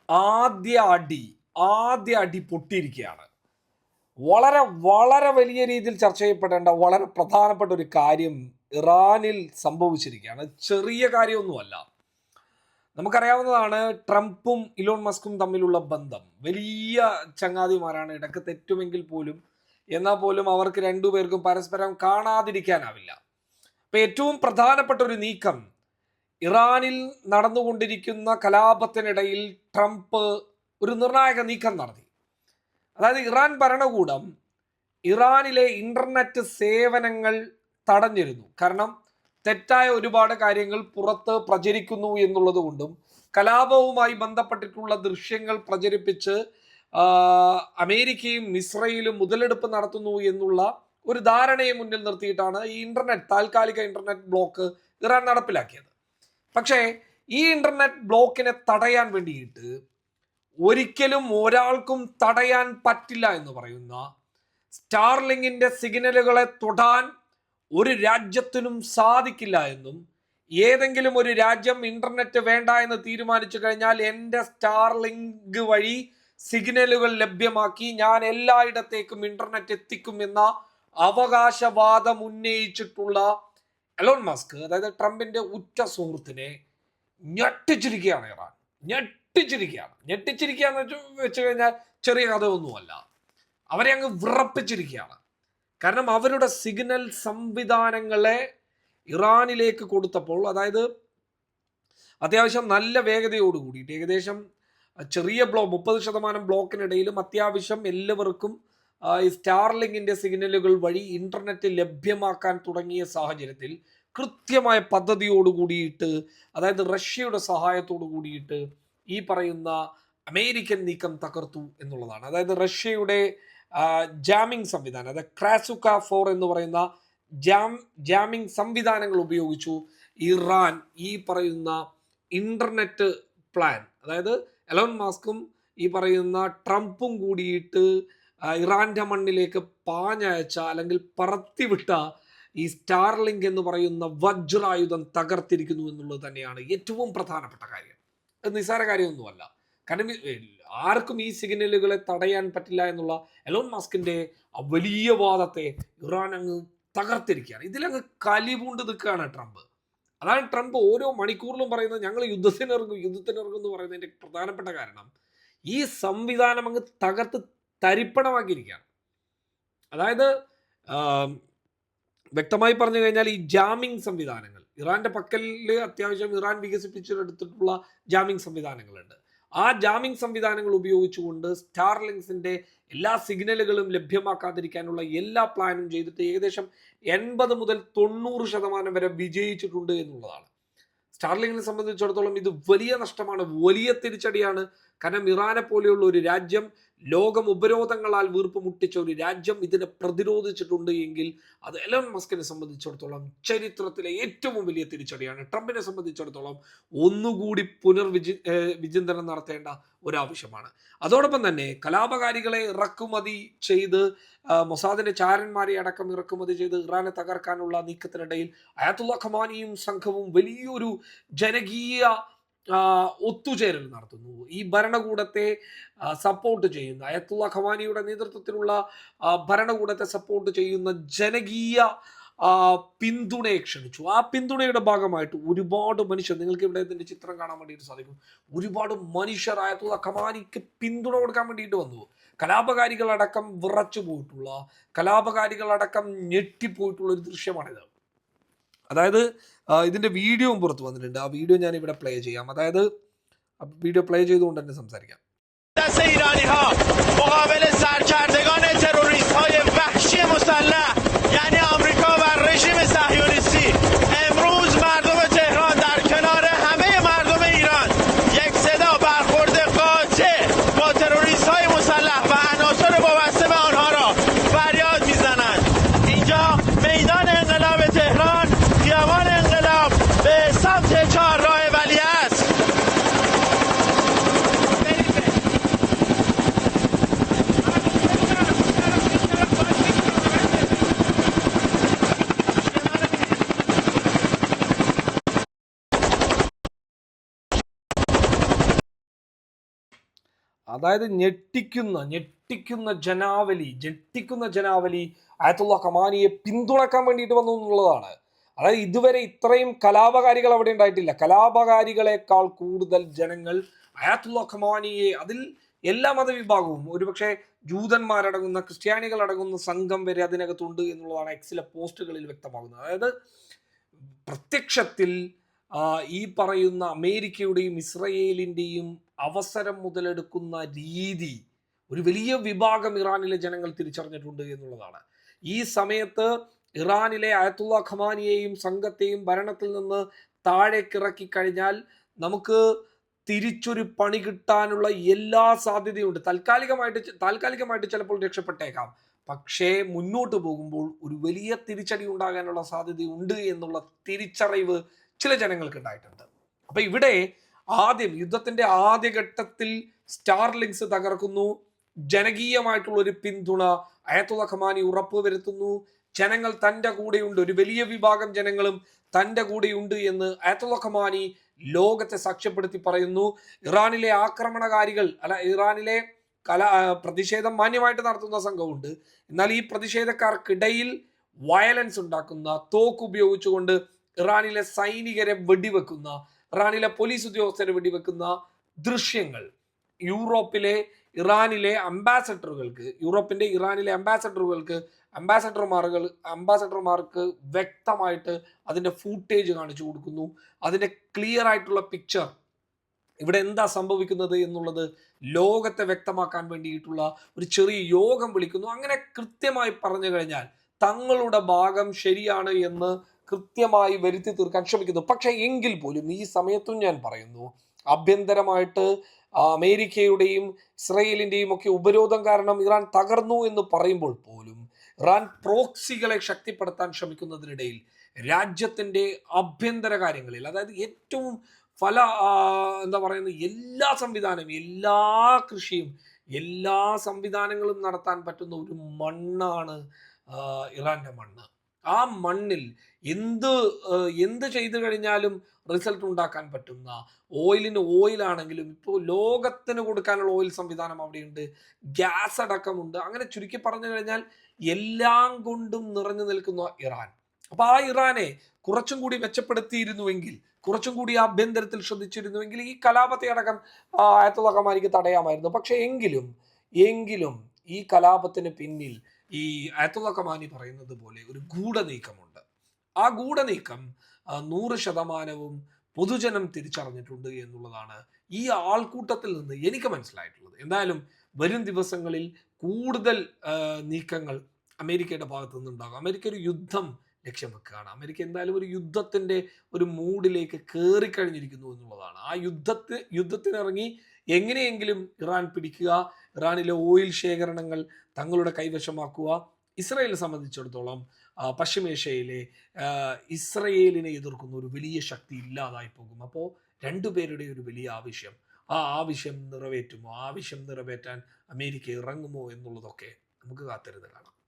ആദ്യ അടി ആദ്യ അടി പൊട്ടിയിരിക്കുകയാണ്. വളരെ വളരെ വലിയ രീതിയിൽ ചർച്ച ചെയ്യപ്പെടേണ്ട വളരെ പ്രധാനപ്പെട്ട ഒരു കാര്യം ഇറാനിൽ സംഭവിച്ചിരിക്കുകയാണ്. ചെറിയ കാര്യമൊന്നുമല്ല. നമുക്കറിയാവുന്നതാണ് ട്രംപും ഇലോൺ മസ്കും തമ്മിലുള്ള ബന്ധം. വലിയ ചങ്ങാതിമാരാണ്. ഇടയ്ക്ക് തെറ്റുമെങ്കിൽ പോലും എന്നാൽ പോലും അവർക്ക് രണ്ടുപേർക്കും പരസ്പരം കാണാതിരിക്കാനാവില്ല. അപ്പൊ ഏറ്റവും പ്രധാനപ്പെട്ട ഒരു നീക്കം, ഇറാനിൽ നടന്നുകൊണ്ടിരിക്കുന്ന കലാപത്തിനിടയിൽ ട്രംപ് ഒരു നിർണായക നീക്കം നടത്തി. അതായത് ഇറാൻ ഭരണകൂടം ഇറാനിലെ ഇന്റർനെറ്റ് സേവനങ്ങൾ തടഞ്ഞിരുന്നു. കാരണം തെറ്റായ ഒരുപാട് കാര്യങ്ങൾ പുറത്ത് പ്രചരിക്കുന്നു എന്നുള്ളത് കൊണ്ടും കലാപവുമായി ബന്ധപ്പെട്ടിട്ടുള്ള ദൃശ്യങ്ങൾ പ്രചരിപ്പിച്ച് അമേരിക്കയും ഇസ്രയേലും മുതലെടുപ്പ് നടത്തുന്നു എന്നുള്ള ഒരു ധാരണയെ മുന്നിൽ നിർത്തിയിട്ടാണ് ഈ താൽക്കാലിക ഇന്റർനെറ്റ് ബ്ലോക്ക് ഇറാൻ നടപ്പിലാക്കിയത്. പക്ഷേ ഈ ഇന്റർനെറ്റ് ബ്ലോക്കിനെ തടയാൻ വേണ്ടിയിട്ട് ഒരിക്കലും ഒരാൾക്കും തടയാൻ പറ്റില്ല എന്ന് പറയുന്ന സ്റ്റാർലിങ്കിന്റെ സിഗ്നലുകളെ തൊടാൻ ഒരു രാജ്യത്തിനും സാധിക്കില്ല എന്നും, ഏതെങ്കിലും ഒരു രാജ്യം ഇന്റർനെറ്റ് വേണ്ട എന്ന് തീരുമാനിച്ചു കഴിഞ്ഞാൽ എൻ്റെ സ്റ്റാർലിങ്ക് വഴി സിഗ്നലുകൾ ലഭ്യമാക്കി ഞാൻ എല്ലായിടത്തേക്കും ഇന്റർനെറ്റ് എത്തിക്കും എന്ന അവകാശവാദം ഉന്നയിച്ചിട്ടുള്ള എലോൺ മസ്ക്, അതായത് ട്രംപിന്റെ ഉറ്റ സുഹൃത്തിനെ ഞെട്ടിച്ചിരിക്കുകയാണ് ഇറാൻ. ഞെട്ടിച്ചിരിക്കുകയെന്ന് വെച്ച് കഴിഞ്ഞാൽ ചെറിയ കഥയൊന്നുമല്ല. അവരെ അങ്ങ് വിറപ്പിച്ചിരിക്കുകയാണ്. കാരണം അവരുടെ സിഗ്നൽ സംവിധാനങ്ങളെ ഇറാനിലേക്ക് കൊടുത്തപ്പോൾ, അതായത് അത്യാവശ്യം നല്ല വേഗതയോട് കൂടിയിട്ട് ഏകദേശം ചെറിയ 30% ബ്ലോക്കിനിടയിലും അത്യാവശ്യം എല്ലാവർക്കും ഈ സ്റ്റാർലിങ്കിന്റെ സിഗ്നലുകൾ വഴി ഇന്റർനെറ്റ് ലഭ്യമാക്കാൻ തുടങ്ങിയ സാഹചര്യത്തിൽ കൃത്യമായ പദ്ധതിയോട് കൂടിയിട്ട്, അതായത് റഷ്യയുടെ സഹായത്തോട് കൂടിയിട്ട് ഈ പറയുന്ന അമേരിക്കൻ നീക്കം തകർത്തു എന്നുള്ളതാണ്. അതായത് റഷ്യയുടെ ജാമിംഗ് സംവിധാനം, അതായത് ക്രാസുക 4 എന്ന് പറയുന്ന ജാമിംഗ് സംവിധാനങ്ങൾ ഉപയോഗിച്ചു ഇറാൻ ഈ പറയുന്ന ഇന്റർനെറ്റ് പ്ലാൻ, അതായത് എലോൺ മസ്കും ഈ പറയുന്ന ട്രംപും കൂടിയിട്ട് ഇറാന്റെ മണ്ണിലേക്ക് പാഞ്ഞയച്ച അല്ലെങ്കിൽ പറത്തിവിട്ട ഈ സ്റ്റാർലിങ്ക് എന്ന് പറയുന്ന വജ്രായുധം തകർത്തിരിക്കുന്നു എന്നുള്ളത് തന്നെയാണ് ഏറ്റവും പ്രധാനപ്പെട്ട കാര്യം. അത് നിസ്സാര കാര്യമൊന്നുമല്ല. കാരണം ആർക്കും ഈ സിഗ്നലുകളെ തടയാൻ പറ്റില്ല എന്നുള്ള എലോൺ മസ്കിന്റെ വലിയ വാദത്തെ ഇറാൻ അങ്ങ് തകർത്തിരിക്കുകയാണ്. ഇതിലങ്ങ് കലിപൂണ്ട് നിൽക്കുകയാണ് ട്രംപ്. അതാണ് ട്രംപ് ഓരോ മണിക്കൂറിലും പറയുന്നത് ഞങ്ങൾ യുദ്ധത്തിനിറങ്ങും എന്ന് പറയുന്നതിന്റെ പ്രധാനപ്പെട്ട കാരണം ഈ സംവിധാനം അങ്ങ് തകർത്ത് തരിപ്പണമാക്കിയിരിക്കുകയാണ്. അതായത് വ്യക്തമായി പറഞ്ഞു കഴിഞ്ഞാൽ ഈ ജാമിംഗ് സംവിധാനങ്ങൾ ഇറാന്റെ പക്കലിൽ അത്യാവശ്യം ഇറാൻ വികസിപ്പിച്ചെടുത്തിട്ടുള്ള ജാമിംഗ് സംവിധാനങ്ങളുണ്ട്. ആ ജാമിംഗ് സംവിധാനങ്ങൾ ഉപയോഗിച്ചുകൊണ്ട് സ്റ്റാർലിങ്സിന്റെ എല്ലാ സിഗ്നലുകളും ലഭ്യമാക്കാതിരിക്കാനുള്ള എല്ലാ പ്ലാനും ചെയ്തിട്ട് ഏകദേശം 80 മുതൽ 90% വരെ വിജയിച്ചിട്ടുണ്ട് എന്നുള്ളതാണ്. സ്റ്റാർലിങ്ങിനെ സംബന്ധിച്ചിടത്തോളം ഇത് വലിയ നഷ്ടമാണ്, വലിയ തിരിച്ചടിയാണ്. കാരണം ഇറാനെ പോലെയുള്ള ഒരു രാജ്യം, ലോകം ഉപരോധങ്ങളാൽ വീർപ്പ് മുട്ടിച്ച ഒരു രാജ്യം ഇതിനെ പ്രതിരോധിച്ചിട്ടുണ്ട് എങ്കിൽ അത് എലോൺ മസ്കിനെ സംബന്ധിച്ചിടത്തോളം ചരിത്രത്തിലെ ഏറ്റവും വലിയ തിരിച്ചടിയാണ്. ട്രംപിനെ സംബന്ധിച്ചിടത്തോളം ഒന്നുകൂടി വിചിന്തനം നടത്തേണ്ട ഒരാവശ്യമാണ്. അതോടൊപ്പം തന്നെ കലാപകാരികളെ ഇറക്കുമതി ചെയ്ത് മൊസാദിന്റെ ചാരന്മാരെ അടക്കം ഇറക്കുമതി ചെയ്ത് ഇറാനെ തകർക്കാനുള്ള നീക്കത്തിനിടയിൽ അയാത്തുള്ള ഖമാനിയും സംഘവും വലിയൊരു ജനകീയ ഒത്തുചേരൽ നടത്തുന്നു. ഈ ഭരണകൂടത്തെ സപ്പോർട്ട് ചെയ്യുന്ന അയത്തുള്ള ഖമാനിയുടെ നേതൃത്വത്തിലുള്ള ഭരണകൂടത്തെ സപ്പോർട്ട് ചെയ്യുന്ന ജനകീയ പിന്തുണയെ ക്ഷണിച്ചു. ആ പിന്തുണയുടെ ഭാഗമായിട്ട് ഒരുപാട് മനുഷ്യർ, നിങ്ങൾക്ക് ഇവിടെ ഇതിന്റെ ചിത്രം കാണാൻ വേണ്ടിയിട്ട് സാധിക്കും, ഒരുപാട് മനുഷ്യർ അയത്തുള്ള ഖമാനിക്ക് പിന്തുണ കൊടുക്കാൻ വേണ്ടിയിട്ട് വന്നു. കലാപകാരികളടക്കം വിറച്ചു പോയിട്ടുള്ള, കലാപകാരികളടക്കം ഞെട്ടിപ്പോയിട്ടുള്ള ഒരു ദൃശ്യമാണിത്. അതായത് ഇതിന്റെ വീഡിയോയും പുറത്തു വന്നിട്ടുണ്ട്. ആ വീഡിയോ ഞാൻ ഇവിടെ പ്ലേ ചെയ്യാം. അതായത് വീഡിയോ പ്ലേ ചെയ്തുകൊണ്ട് തന്നെ സംസാരിക്കാം. അതായത് ഞെട്ടിക്കുന്ന ജനാവലി അയത്തുള്ള ഖമാനിയെ പിന്തുണക്കാൻ വേണ്ടിയിട്ട് വന്നു എന്നുള്ളതാണ്. അതായത് ഇതുവരെ ഇത്രയും കലാപകാരികൾ അവിടെ ഉണ്ടായിട്ടില്ല. കലാപകാരികളെക്കാൾ കൂടുതൽ ജനങ്ങൾ അയാത്തുള്ള ഖമാനിയെ, അതിൽ എല്ലാ മതവിഭാഗവും, ഒരുപക്ഷെ ജൂതന്മാരടങ്ങുന്ന ക്രിസ്ത്യാനികൾ അടങ്ങുന്ന സംഘം വരെ അതിനകത്തുണ്ട് എന്നുള്ളതാണ് എക്സിലെ പോസ്റ്റുകളിൽ വ്യക്തമാകുന്നത്. അതായത് പ്രത്യക്ഷത്തിൽ ഈ പറയുന്ന അമേരിക്കയുടെയും ഇസ്രയേലിൻ്റെയും അവസരം മുതലെടുക്കുന്ന രീതി ഒരു വലിയ വിഭാഗം ഇറാനിലെ ജനങ്ങൾ തിരിച്ചറിഞ്ഞിട്ടുണ്ട് എന്നുള്ളതാണ്. ഈ സമയത്ത് ഇറാനിലെ അയത്തുള്ള ഖമാനിയെയും സംഘത്തെയും ഭരണത്തിൽ നിന്ന് താഴേക്കിറക്കി കഴിഞ്ഞാൽ നമുക്ക് തിരിച്ചൊരു പണി കിട്ടാനുള്ള എല്ലാ സാധ്യതയുണ്ട്. താൽക്കാലികമായിട്ട് ചിലപ്പോൾ രക്ഷപ്പെട്ടേക്കാം, പക്ഷേ മുന്നോട്ട് പോകുമ്പോൾ ഒരു വലിയ തിരിച്ചടി ഉണ്ടാകാനുള്ള സാധ്യതയുണ്ട് എന്നുള്ള തിരിച്ചറിവ് ചില ജനങ്ങൾക്ക് ഉണ്ടായിട്ടുണ്ട്. അപ്പൊ ഇവിടെ യുദ്ധത്തിന്റെ ആദ്യഘട്ടത്തിൽ സ്റ്റാർലിങ്സ് തകർക്കുന്നു, ജനകീയമായിട്ടുള്ള ഒരു പിന്തുണ അയത്തുള്ള ഖമാനി ഉറപ്പുവരുത്തുന്നു, ജനങ്ങൾ തൻ്റെ കൂടെയുണ്ട്, ഒരു വലിയ വിഭാഗം ജനങ്ങളും തൻ്റെ കൂടെയുണ്ട് എന്ന് അയത്തുള്ള ഖമാനി ലോകത്തെ സാക്ഷ്യപ്പെടുത്തി പറയുന്നു. ഇറാനിലെ ആക്രമണകാരികൾ ഇറാനിലെ പ്രതിഷേധം മാന്യമായിട്ട് നടത്തുന്ന സംഘമുണ്ട്, എന്നാൽ ഈ പ്രതിഷേധക്കാർക്കിടയിൽ വയലൻസ് ഉണ്ടാക്കുന്ന, തോക്ക് ഉപയോഗിച്ചുകൊണ്ട് ഇറാനിലെ സൈനികരെ വെടിവെക്കുന്ന, ഇറാനിലെ പോലീസ് ഉദ്യോഗസ്ഥരെ വെടിവെക്കുന്ന ദൃശ്യങ്ങൾ യൂറോപ്പിലെ ഇറാനിലെ അംബാസഡർമാർക്ക് വ്യക്തമായിട്ട് അതിന്റെ ഫൂട്ടേജ് കാണിച്ചു കൊടുക്കുന്നു. അതിന്റെ ക്ലിയർ ആയിട്ടുള്ള പിക്ചർ ഇവിടെ എന്താ സംഭവിക്കുന്നത് എന്നുള്ളത് ലോകത്തെ വ്യക്തമാക്കാൻ വേണ്ടിയിട്ടുള്ള ഒരു ചെറിയ യോഗം വിളിക്കുന്നു. അങ്ങനെ കൃത്യമായി പറഞ്ഞു കഴിഞ്ഞാൽ തങ്ങളുടെ ഭാഗം ശരിയാണ് എന്ന് കൃത്യമായി വരുത്തി തീർക്കാൻ ശ്രമിക്കുന്നു. പക്ഷെ എങ്കിൽ പോലും ഈ സമയത്തും ഞാൻ പറയുന്നു, ആഭ്യന്തരമായിട്ട് അമേരിക്കയുടെയും ഇസ്രയേലിന്റെയും ഒക്കെ ഉപരോധം കാരണം ഇറാൻ തകർന്നു എന്ന് പറയുമ്പോൾ പോലും ഇറാൻ പ്രോക്സികളെ ശക്തിപ്പെടുത്താൻ ശ്രമിക്കുന്നതിനിടയിൽ രാജ്യത്തിന്റെ ആഭ്യന്തര കാര്യങ്ങളിൽ, അതായത് ഏറ്റവും എല്ലാ കൃഷിയും എല്ലാ സംവിധാനങ്ങളും നടത്താൻ പറ്റുന്ന ഒരു മണ്ണാണ് ഇറാന്റെ മണ്ണ്. ആ മണ്ണിൽ എന്ത് ചെയ്തു കഴിഞ്ഞാലും റിസൾട്ട് ഉണ്ടാക്കാൻ പറ്റുന്ന, ഓയിലാണെങ്കിലും ഇപ്പോൾ ലോകത്തിന് കൊടുക്കാനുള്ള ഓയിൽ സംവിധാനം അവിടെയുണ്ട്, ഗ്യാസ് അടക്കമുണ്ട്. അങ്ങനെ ചുരുക്കി പറഞ്ഞു കഴിഞ്ഞാൽ എല്ലാം കൊണ്ടും നിറഞ്ഞു നിൽക്കുന്ന ഇറാൻ. അപ്പൊ ആ ഇറാനെ കുറച്ചും കൂടി മെച്ചപ്പെടുത്തിയിരുന്നുവെങ്കിൽ, കുറച്ചും കൂടി ആഭ്യന്തരത്തിൽ ശ്രദ്ധിച്ചിരുന്നുവെങ്കിൽ ഈ കലാപത്തെ അടക്കം അയത്തുള്ള ഖമാനിക്ക് തടയാമായിരുന്നു. പക്ഷെ എങ്കിലും ഈ കലാപത്തിന് പിന്നിൽ ഈ അയത്തുള്ള ഖമാനി പറയുന്നത് പോലെ ഒരു ഗൂഢനീക്കമുണ്ട്. ആ ഗൂഢനീക്കം 100% പൊതുജനം തിരിച്ചറിഞ്ഞിട്ടുണ്ട് എന്നുള്ളതാണ് ഈ ആൾക്കൂട്ടത്തിൽ നിന്ന് എനിക്ക് മനസ്സിലായിട്ടുള്ളത്. എന്തായാലും വരും ദിവസങ്ങളിൽ കൂടുതൽ നീക്കങ്ങൾ അമേരിക്കയുടെ ഭാഗത്തു നിന്നുണ്ടാകും. അമേരിക്ക ഒരു യുദ്ധം ലക്ഷ്യം വെക്കുകയാണ്. അമേരിക്ക എന്തായാലും ഒരു യുദ്ധത്തിന്റെ ഒരു മൂഡിലേക്ക് കയറിക്കഴിഞ്ഞിരിക്കുന്നു എന്നുള്ളതാണ്. ആ യുദ്ധത്തിനിറങ്ങി എങ്ങനെയെങ്കിലും ഇറാൻ പിടിക്കുക, ഇറാനിലെ ഓയിൽ ശേഖരണങ്ങൾ തങ്ങളുടെ കൈവശമാക്കുക. ഇസ്രയേലിനെ സംബന്ധിച്ചിടത്തോളം പശ്ചിമേഷ്യയിലെ ഇസ്രയേലിനെ എതിർക്കുന്ന ഒരു വലിയ ശക്തി ഇല്ലാതായി പോകും. അപ്പോൾ രണ്ടുപേരുടെ ഒരു വലിയ ആവശ്യം, ആ ആവശ്യം നിറവേറ്റുമോ, ആവശ്യം നിറവേറ്റാൻ അമേരിക്ക ഇറങ്ങുമോ എന്നുള്ളതൊക്കെ നമുക്ക് കാത്തിരുന്ന് കാണാം.